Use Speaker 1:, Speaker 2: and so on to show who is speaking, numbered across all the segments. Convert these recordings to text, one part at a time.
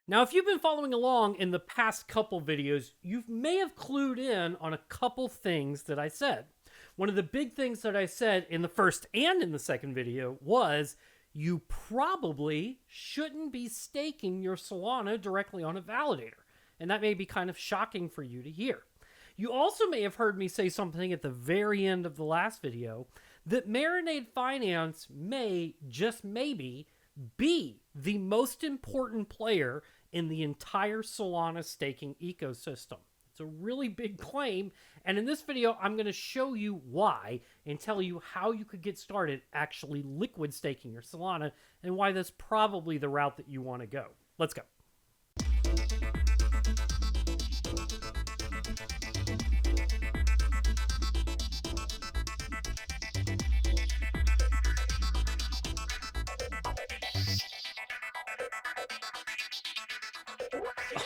Speaker 1: Now, if you've been following along in the past couple videos, you may have clued in on a couple things that I said. One of the big things that I said in the first and in the second video was you probably shouldn't be staking your Solana directly on a validator. And that may be kind of shocking for you to hear. You also may have heard me say something at the very end of the last video that Marinade Finance may, just maybe, be the most important player in the entire Solana staking ecosystem. It's a really big claim, and in this video, I'm going to show you why and tell you how you could get started actually liquid staking your Solana and why that's probably the route that you want to go. Let's go.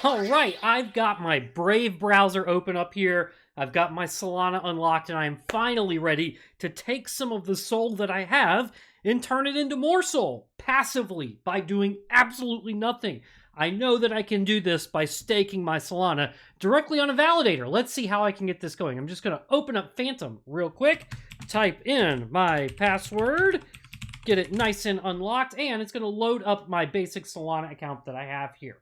Speaker 1: All right, I've got my Brave browser open up here. I've got my Solana unlocked, and I am finally ready to take some of the SOL that I have and turn it into more SOL passively by doing absolutely nothing. I know that I can do this by staking my Solana directly on a validator. Let's see how I can get this going. I'm just going to open up Phantom real quick, type in my password, get it nice and unlocked, and it's going to load up my basic Solana account that I have here.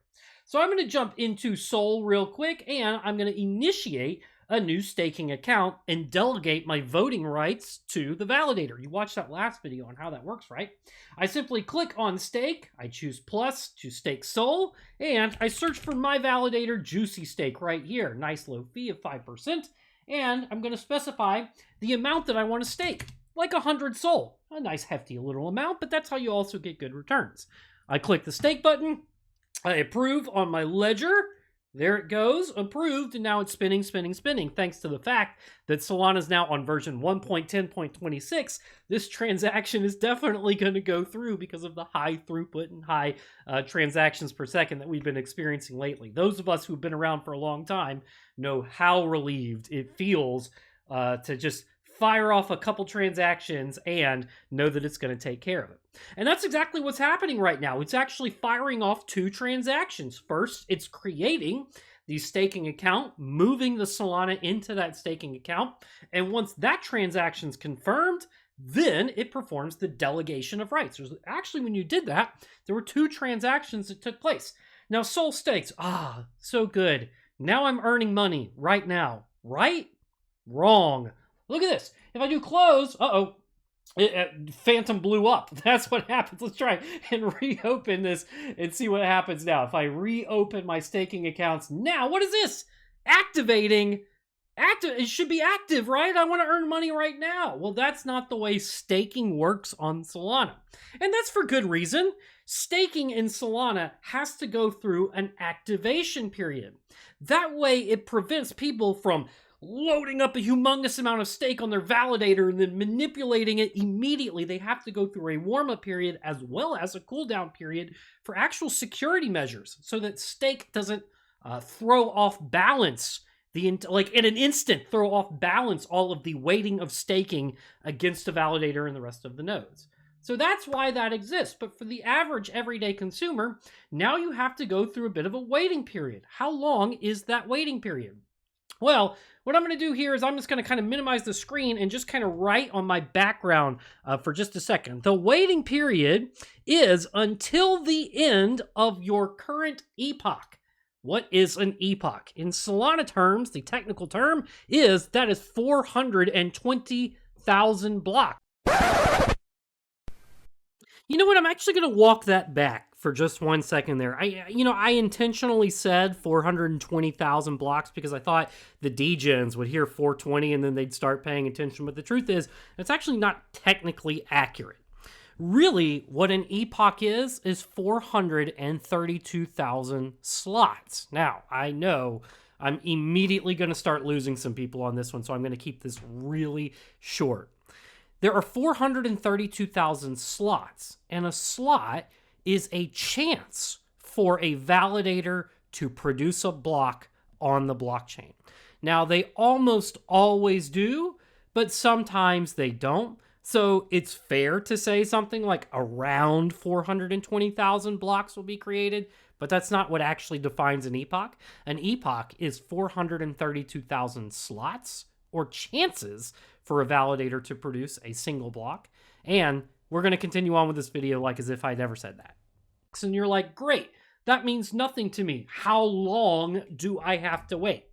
Speaker 1: So I'm going to jump into SOL real quick, and I'm going to initiate a new staking account and delegate my voting rights to the validator. You watched that last video on how that works, right? I simply click on stake, I choose plus to stake SOL, and I search for my validator Juicy Stake right here. Nice low fee of 5%, and I'm going to specify the amount that I want to stake, like 100 SOL. A nice hefty little amount, but that's how you also get good returns. I click the stake button, I approve on my ledger. There it goes, approved, and now it's spinning, thanks to the fact that Solana is now on version 1.10.26. This transaction is definitely going to go through because of the high throughput and high transactions per second that we've been experiencing lately. Those of us who've been around for a long time know how relieved it feels to just fire off a couple transactions and know that it's going to take care of it. And that's exactly what's happening right now. It's actually firing off two transactions. First, it's creating the staking account, moving the Solana into that staking account. And once that transaction's confirmed, then it performs the delegation of rights. Actually, when you did that, there were two transactions that took place. Now, SOL stakes, so good. Now I'm earning money right now. Right? Wrong. Look at this. If I do close, Phantom blew up. That's what happens. Let's try and reopen this and see what happens now. If I reopen my staking accounts now, what is this? Activating. It should be active, right? I want to earn money right now. Well, that's not the way staking works on Solana. And that's for good reason. Staking in Solana has to go through an activation period. That way, it prevents people from loading up a humongous amount of stake on their validator and then manipulating it immediately. They have to go through a warm-up period as well as a cooldown period for actual security measures so that stake doesn't throw off balance, like in an instant, throw off balance all of the weighting of staking against the validator and the rest of the nodes. So that's why that exists. But for the average everyday consumer, now you have to go through a bit of a waiting period. How long is that waiting period? Well, what I'm going to do here is I'm just going to kind of minimize the screen and just kind of write on my background for just a second. The waiting period is until the end of your current epoch. What is an epoch? In Solana terms, the technical term is that is 420,000 blocks. You know what? I'm actually going to walk that back for just 1 second there. I intentionally said 420,000 blocks because I thought the degens would hear 420 and then they'd start paying attention. But the truth is, it's actually not technically accurate. Really, what an epoch is 432,000 slots. Now, I know I'm immediately going to start losing some people on this one, so I'm going to keep this really short. There are 432,000 slots, and a slot is a chance for a validator to produce a block on the blockchain. Now, they almost always do, but sometimes they don't. So it's fair to say something like around 420,000 blocks will be created, but that's not what actually defines an epoch. An epoch is 432,000 slots or chances for a validator to produce a single block. And we're going to continue on with this video like as if I never said that. And you're like, great, that means nothing to me. How long do I have to wait?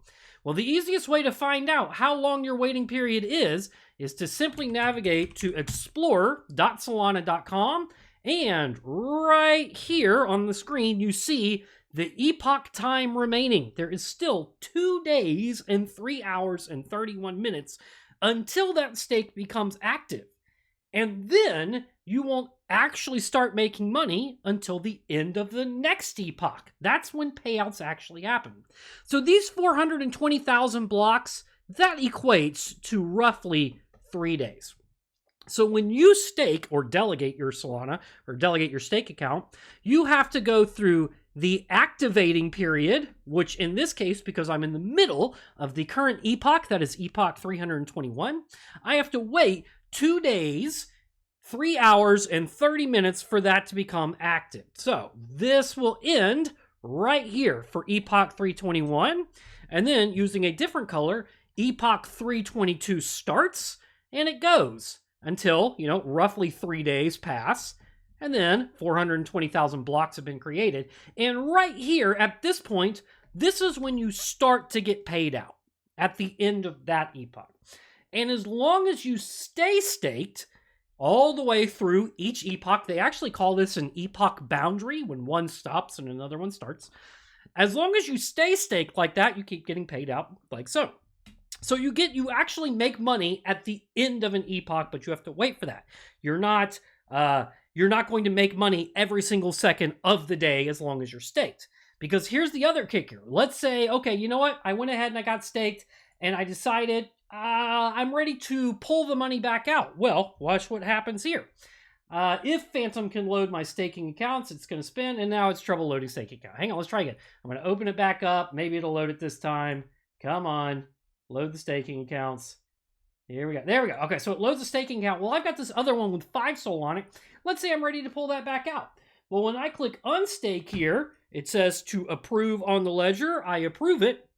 Speaker 1: Well, the easiest way to find out how long your waiting period is to simply navigate to explorer.solana.com, and right here on the screen, you see the epoch time remaining. There is still 2 days and 3 hours and 31 minutes until that stake becomes active. And then you won't actually start making money until the end of the next epoch. That's when payouts actually happen. So these 420,000 blocks, that equates to roughly 3 days. So when you stake or delegate your Solana or delegate your stake account, you have to go through the activating period, which in this case, because I'm in the middle of the current epoch, that is epoch 321, I have to wait 2 days, 3 hours, and 30 minutes for that to become active. So this will end right here for epoch 321. And then using a different color, epoch 322 starts, and it goes until, roughly 3 days pass. And then 420,000 blocks have been created. And right here at this point, this is when you start to get paid out at the end of that epoch. And as long as you stay staked all the way through each epoch, they actually call this an epoch boundary when one stops and another one starts. As long as you stay staked like that, you keep getting paid out like so. So you actually make money at the end of an epoch, but you have to wait for that. You're not going to make money every single second of the day as long as you're staked. Because here's the other kicker. Let's say, okay, you know what? I went ahead and I got staked and I decided I'm ready to pull the money back out. Well, watch what happens here. If Phantom can load my staking accounts, it's going to spin, and now it's trouble loading staking account. Hang on, let's try again. I'm going to open it back up. Maybe it'll load it this time. Come on. Load the staking accounts. Here we go. There we go. Okay, so it loads the staking account. Well, I've got this other one with 5 SOL on it. Let's say I'm ready to pull that back out. Well, when I click unstake here, it says to approve on the ledger. I approve it,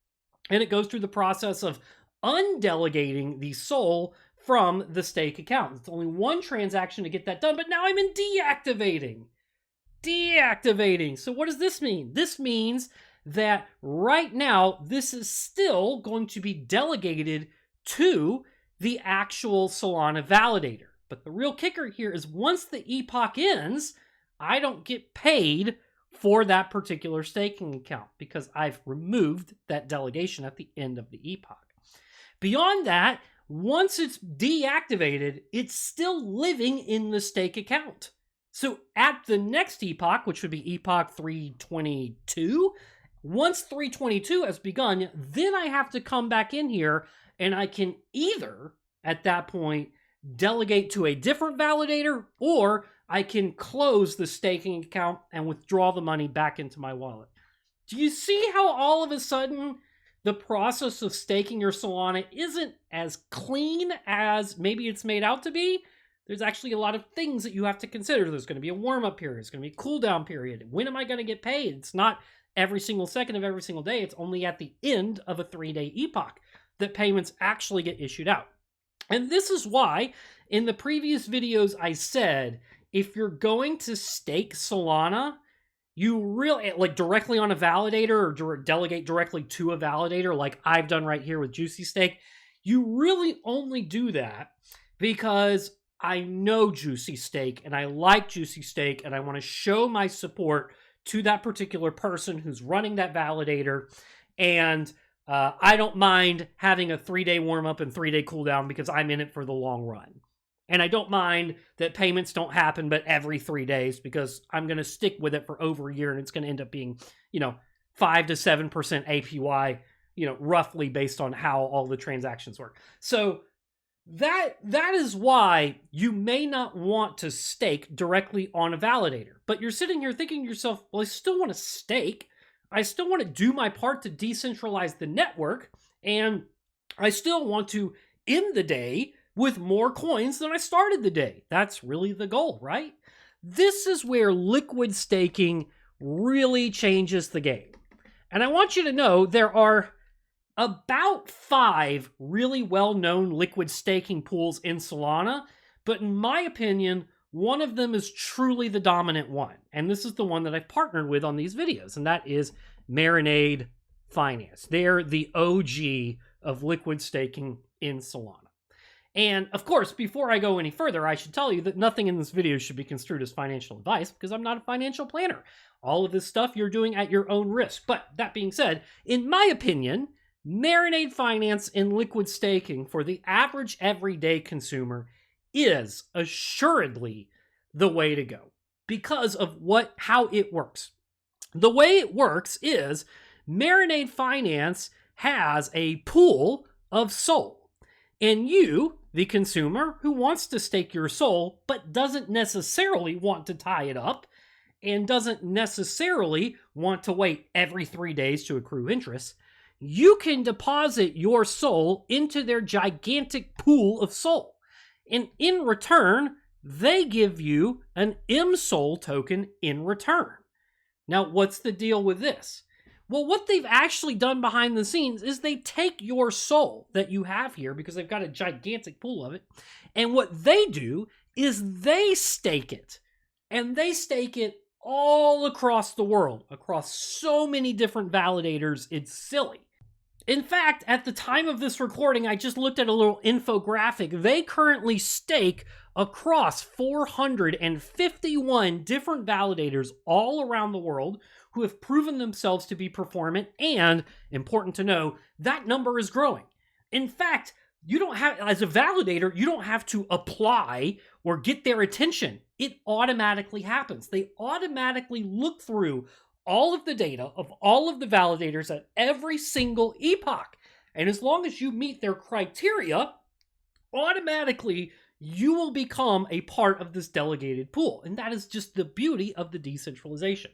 Speaker 1: and it goes through the process of undelegating the SOL from the stake account. It's only one transaction to get that done, but now I'm in deactivating. Deactivating. So what does this mean? This means that right now, this is still going to be delegated to the actual Solana validator. But the real kicker here is once the epoch ends, I don't get paid for that particular staking account because I've removed that delegation at the end of the epoch. Beyond that, once it's deactivated, it's still living in the stake account. So at the next epoch, which would be epoch 322, once 322 has begun, then I have to come back in here and I can either, at that point, delegate to a different validator, or I can close the staking account and withdraw the money back into my wallet. Do you see how all of a sudden the process of staking your Solana isn't as clean as maybe it's made out to be? There's actually a lot of things that you have to consider. There's going to be a warm-up period. There's going to be a cool-down period. When am I going to get paid? It's not every single second of every single day. It's only at the end of a 3-day epoch that payments actually get issued out. And this is why in the previous videos I said, if you're going to stake Solana, you really, like directly on a validator or delegate directly to a validator like I've done right here with Juicy Stake, you really only do that because I know Juicy Stake and I like Juicy Stake and I want to show my support to that particular person who's running that validator. And I don't mind having a 3-day warm-up and 3-day cooldown because I'm in it for the long run. And I don't mind that payments don't happen but every 3 days because I'm going to stick with it for over a year and it's going to end up being, 5 to 7% APY, roughly based on how all the transactions work. So that is why you may not want to stake directly on a validator. But you're sitting here thinking to yourself, well, I still want to stake. I still want to do my part to decentralize the network. And I still want to end the day with more coins than I started the day. That's really the goal, right? This is where liquid staking really changes the game. And I want you to know there are about 5 really well-known liquid staking pools in Solana, but in my opinion, one of them is truly the dominant one. And this is the one that I've partnered with on these videos, and that is Marinade Finance. They're the OG of liquid staking in Solana. And of course, before I go any further, I should tell you that nothing in this video should be construed as financial advice because I'm not a financial planner. All of this stuff you're doing at your own risk. But that being said, in my opinion, Marinade Finance and liquid staking for the average everyday consumer is assuredly the way to go because of how it works. The way it works is Marinade Finance has a pool of SOL, and you, the consumer who wants to stake your SOL but doesn't necessarily want to tie it up and doesn't necessarily want to wait every 3 days to accrue interest, you can deposit your SOL into their gigantic pool of SOL. And in return, they give you an mSOL token in return. Now, what's the deal with this? Well, what they've actually done behind the scenes is they take your SOL that you have here, because they've got a gigantic pool of it, and what they do is they stake it. And they stake it all across the world, across so many different validators, it's silly. In fact, at the time of this recording, I just looked at a little infographic. They currently stake across 451 different validators all around the world who have proven themselves to be performant, and, important to know, that number is growing. In fact, you don't have, as a validator, you don't have to apply or get their attention. It automatically happens. They automatically look through all of the data of all of the validators at every single epoch. And as long as you meet their criteria, automatically you will become a part of this delegated pool. And that is just the beauty of the decentralization.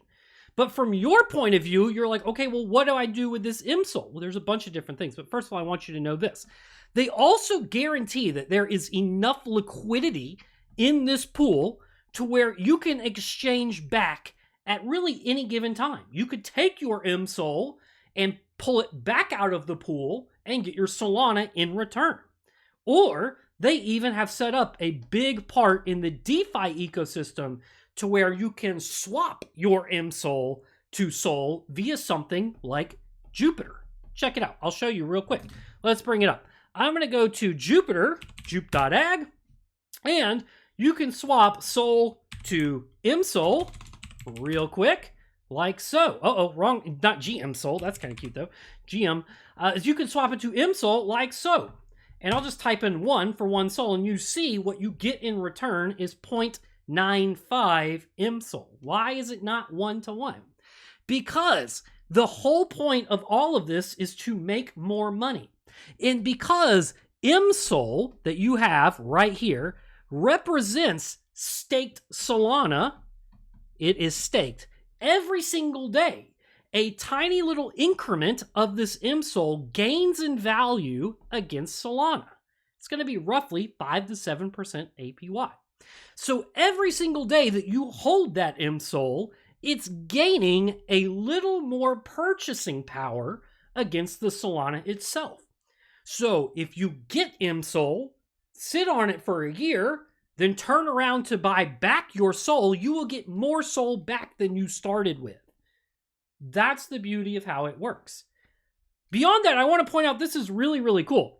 Speaker 1: But from your point of view, you're like, okay, well, what do I do with this mSOL? Well, there's a bunch of different things. But first of all, I want you to know this. They also guarantee that there is enough liquidity in this pool to where you can exchange back at really any given time. You could take your mSOL and pull it back out of the pool and get your Solana in return. Or they even have set up a big part in the DeFi ecosystem to where you can swap your mSOL to SOL via something like Jupiter. Check it out. I'll show you real quick. Let's bring it up. I'm going to go to Jupiter, jup.ag, and you can swap SOL to mSOL real quick, like so. Wrong, not gmSOL. That's kind of cute, though. GM. You can swap it to mSOL like so. And I'll just type in 1 for 1 SOL, and you see what you get in return is 0.95 mSOL. Why is it not 1-to-1? Because the whole point of all of this is to make more money. And because mSOL that you have right here represents staked Solana, it is staked every single day. A tiny little increment of this mSOL gains in value against Solana. It's going to be roughly 5 to 7% APY. So every single day that you hold that mSOL, it's gaining a little more purchasing power against the Solana itself. So if you get mSOL, sit on it for a year, then turn around to buy back your SOL, you will get more SOL back than you started with. That's the beauty of how it works. Beyond that, I want to point out this is really, really cool.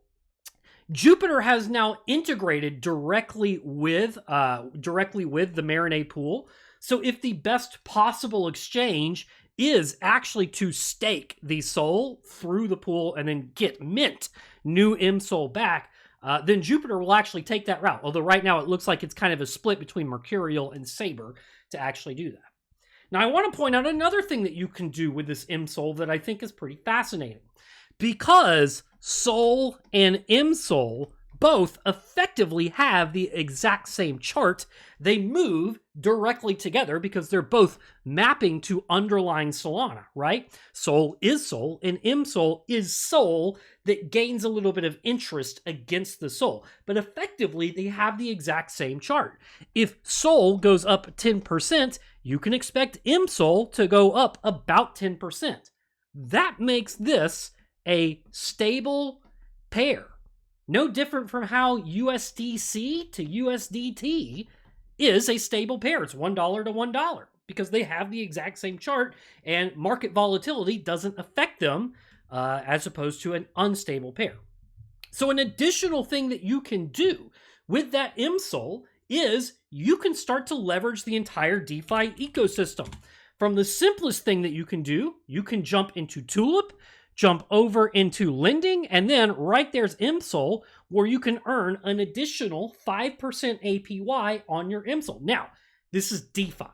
Speaker 1: Jupiter has now integrated directly with the Marinade pool. So if the best possible exchange is actually to stake the SOL through the pool and then mint new mSOL back, then Jupiter will actually take that route. Although right now it looks like it's kind of a split between Mercurial and Saber to actually do that. Now, I want to point out another thing that you can do with this mSOL that I think is pretty fascinating. Because SOL and mSOL both effectively have the exact same chart. They move directly together because they're both mapping to underlying Solana, right? SOL is SOL, and mSOL is SOL that gains a little bit of interest against the SOL. But effectively, they have the exact same chart. If SOL goes up 10%, you can expect mSOL to go up about 10%. That makes this a stable pair. No different from how USDC to USDT is a stable pair. It's $1 to $1 because they have the exact same chart and market volatility doesn't affect them as opposed to an unstable pair. So an additional thing that you can do with that mSOL is you can start to leverage the entire DeFi ecosystem. From the simplest thing that you can do, you can jump into Tulip, jump over into lending, and then right there's mSOL, where you can earn an additional 5% APY on your mSOL. Now, this is DeFi.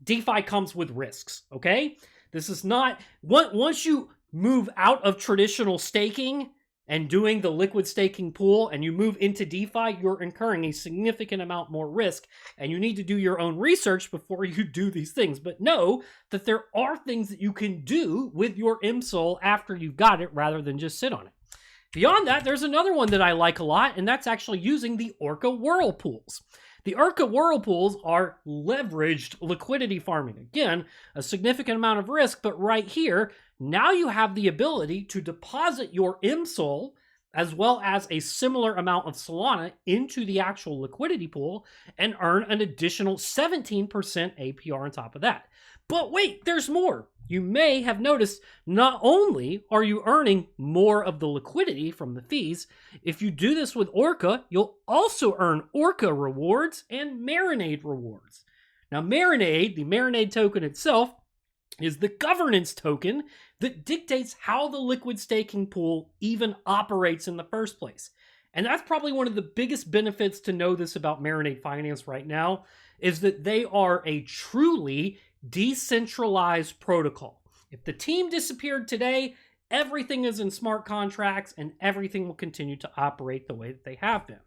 Speaker 1: DeFi comes with risks, okay? This is not, once you move out of traditional staking and doing the liquid staking pool and you move into DeFi, you're incurring a significant amount more risk and you need to do your own research before you do these things. But know that there are things that you can do with your mSOL after you've got it rather than just sit on it. Beyond that, there's another one that I like a lot, and that's actually using the Orca whirlpools. The Orca whirlpools are leveraged liquidity farming. Again, a significant amount of risk, but right here, now you have the ability to deposit your mSOL as well as a similar amount of Solana into the actual liquidity pool and earn an additional 17% APR on top of that. But wait, there's more. You may have noticed not only are you earning more of the liquidity from the fees, if you do this with Orca, you'll also earn Orca rewards and Marinade rewards. Now Marinade, the Marinade token itself, is the governance token that dictates how the liquid staking pool even operates in the first place. And that's probably one of the biggest benefits to know this about Marinade Finance right now, is that they are a truly decentralized protocol. If the team disappeared today, everything is in smart contracts and everything will continue to operate the way that they have been.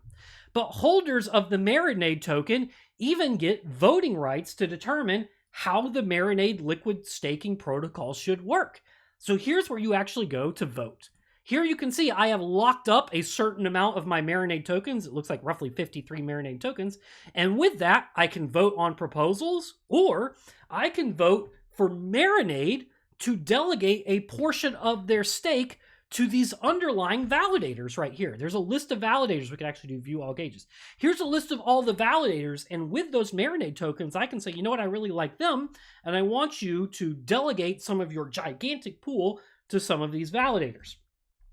Speaker 1: But holders of the Marinade token even get voting rights to determine how the Marinade liquid staking protocol should work. So here's where you actually go to vote. Here you can see I have locked up a certain amount of my Marinade tokens. It looks like roughly 53 Marinade tokens. And with that, I can vote on proposals, or I can vote for Marinade to delegate a portion of their stake to these underlying validators right here. There's a list of validators. We can actually do view all gauges. Here's a list of all the validators, and with those Marinade tokens, I can say, you know what, I really like them, and I want you to delegate some of your gigantic pool to some of these validators.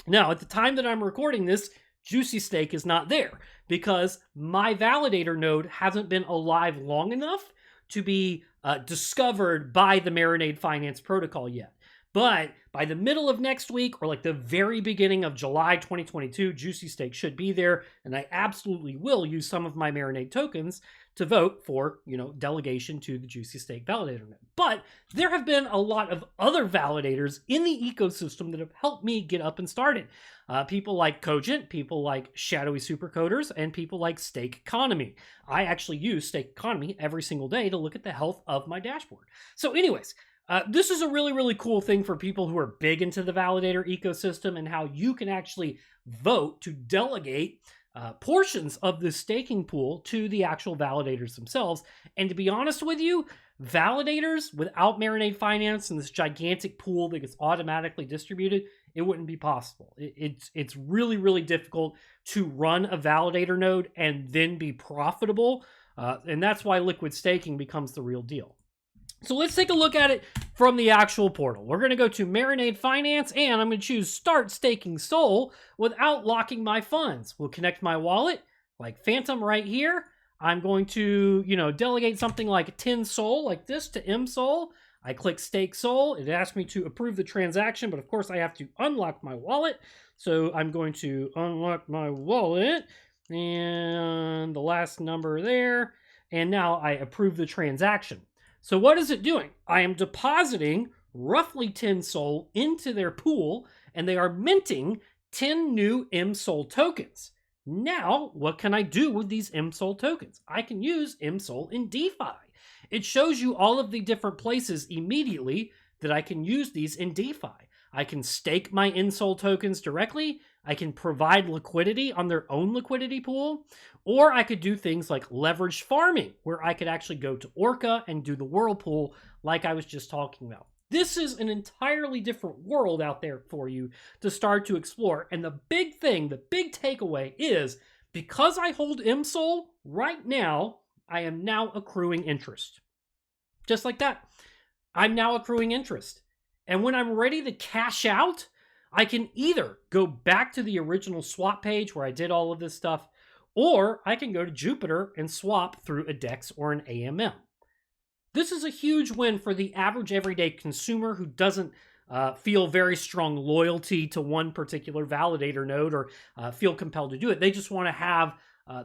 Speaker 1: Now, at the time that I'm recording this, Juicy Stake is not there because my validator node hasn't been alive long enough to be discovered by the Marinade Finance protocol yet. But by the middle of next week or like the very beginning of July 2022, Juicy Stake should be there, and I absolutely will use some of my Marinade tokens to vote for, delegation to the Juicy Stake validator node. But there have been a lot of other validators in the ecosystem that have helped me get up and started. People like Cogent, people like Shadowy Supercoders, and people like Stake Economy. I actually use Stake Economy every single day to look at the health of my dashboard. So anyways, this is a really, really cool thing for people who are big into the validator ecosystem and how you can actually vote to delegate portions of the staking pool to the actual validators themselves. And to be honest with you, validators without Marinade Finance and this gigantic pool that gets automatically distributed, it wouldn't be possible. It's really, really difficult to run a validator node and then be profitable. And that's why liquid staking becomes the real deal. So let's take a look at it from the actual portal. We're going to go to Marinade Finance, and I'm going to choose Start Staking SOL without locking my funds. We'll connect my wallet, like Phantom right here. I'm going to, delegate something like 10 SOL, like this, to mSOL. I click Stake SOL. It asks me to approve the transaction, but of course I have to unlock my wallet. So I'm going to unlock my wallet, and the last number there, and now I approve the transaction. So what is it doing? I am depositing roughly 10 SOL into their pool, and they are minting 10 new mSOL tokens. Now, what can I do with these mSOL tokens? I can use mSOL in DeFi. It shows you all of the different places immediately that I can use these in DeFi. I can stake my mSOL tokens directly. I can provide liquidity on their own liquidity pool. Or I could do things like leveraged farming, where I could actually go to Orca and do the whirlpool like I was just talking about. This is an entirely different world out there for you to start to explore. And the big thing, the big takeaway is, because I hold mSOL right now, I am now accruing interest. Just like that. I'm now accruing interest. And when I'm ready to cash out, I can either go back to the original swap page where I did all of this stuff, or I can go to Jupiter and swap through a DEX or an AMM. This is a huge win for the average everyday consumer who doesn't feel very strong loyalty to one particular validator node or feel compelled to do it. They just want to have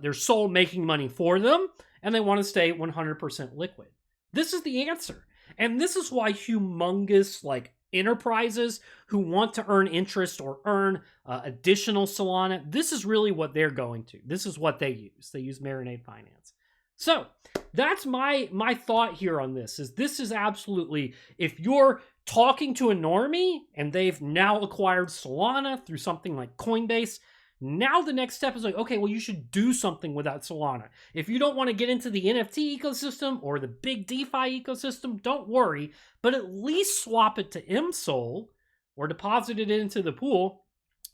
Speaker 1: their SOL making money for them, and they want to stay 100% liquid. This is the answer. And this is why humongous enterprises who want to earn interest or earn additional Solana, this is really what they're going to. This is what they use. They use Marinade Finance. So that's my thought here on this. This is absolutely, if you're talking to a normie and they've now acquired Solana through something like Coinbase, now the next step is okay, well, you should do something with that Solana. If you don't want to get into the NFT ecosystem or the big DeFi ecosystem, don't worry, but at least swap it to mSOL or deposit it into the pool.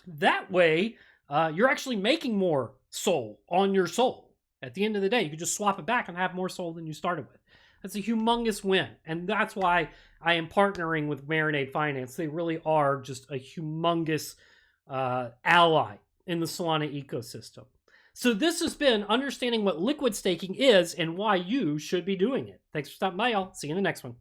Speaker 1: That way, you're actually making more SOL on your SOL. At the end of the day, you can just swap it back and have more SOL than you started with. That's a humongous win, and that's why I am partnering with Marinade Finance. They really are just a humongous ally in the Solana ecosystem. So this has been understanding what liquid staking is and why you should be doing it. Thanks for stopping by, y'all. See you in the next one.